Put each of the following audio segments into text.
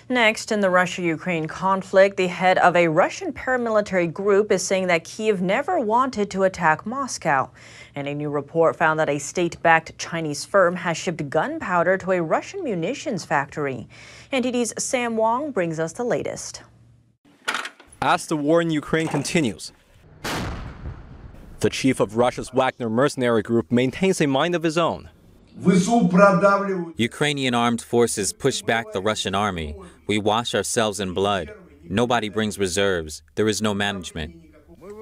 Next, in the Russia-Ukraine conflict, the head of a Russian paramilitary group is saying that Kyiv never wanted to attack Moscow. And a new report found that a state-backed Chinese firm has shipped gunpowder to a Russian munitions factory. NTD's Sam Wong brings us the latest. As the war in Ukraine continues, the chief of Russia's Wagner mercenary group maintains a mind of his own. Ukrainian armed forces push back the Russian army. We wash ourselves in blood. Nobody brings reserves. There is no management.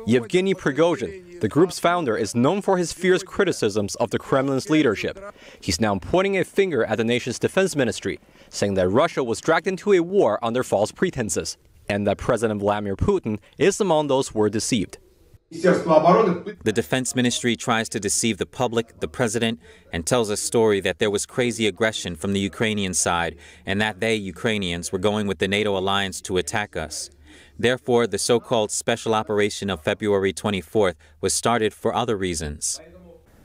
Yevgeny Prigozhin, the group's founder, is known for his fierce criticisms of the Kremlin's leadership. He's now pointing a finger at the nation's defense ministry, saying that Russia was dragged into a war under false pretenses, and that President Vladimir Putin is among those who were deceived. The defense ministry tries to deceive the public, the president, and tells a story that there was crazy aggression from the Ukrainian side and that they, Ukrainians, were going with the NATO alliance to attack us. Therefore, the so-called special operation of February 24th was started for other reasons.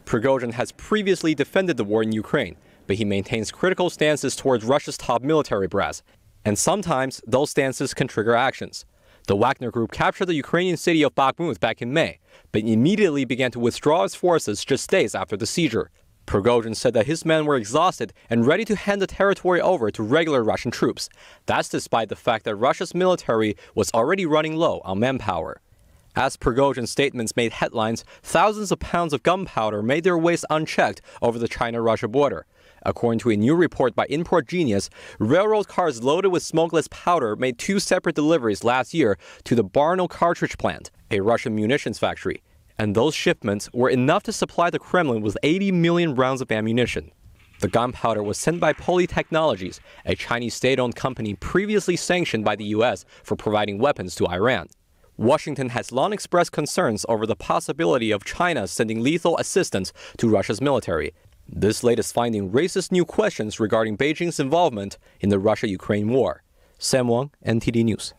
Prigozhin has previously defended the war in Ukraine, but he maintains critical stances towards Russia's top military brass, and sometimes those stances can trigger actions. The Wagner Group captured the Ukrainian city of Bakhmut back in May, but immediately began to withdraw its forces just days after the seizure. Prigozhin said that his men were exhausted and ready to hand the territory over to regular Russian troops. That's despite the fact that Russia's military was already running low on manpower. As Prigozhin's statements made headlines, thousands of pounds of gunpowder made their ways unchecked over the China-Russia border. According to a new report by Import Genius, railroad cars loaded with smokeless powder made 2 separate deliveries last year to the Barno cartridge plant, a Russian munitions factory. And those shipments were enough to supply the Kremlin with 80 million rounds of ammunition. The gunpowder was sent by Poly Technologies, a Chinese state-owned company previously sanctioned by the U.S. for providing weapons to Iran. Washington has long expressed concerns over the possibility of China sending lethal assistance to Russia's military. This latest finding raises new questions regarding Beijing's involvement in the Russia-Ukraine war. Sam Wong, NTD News.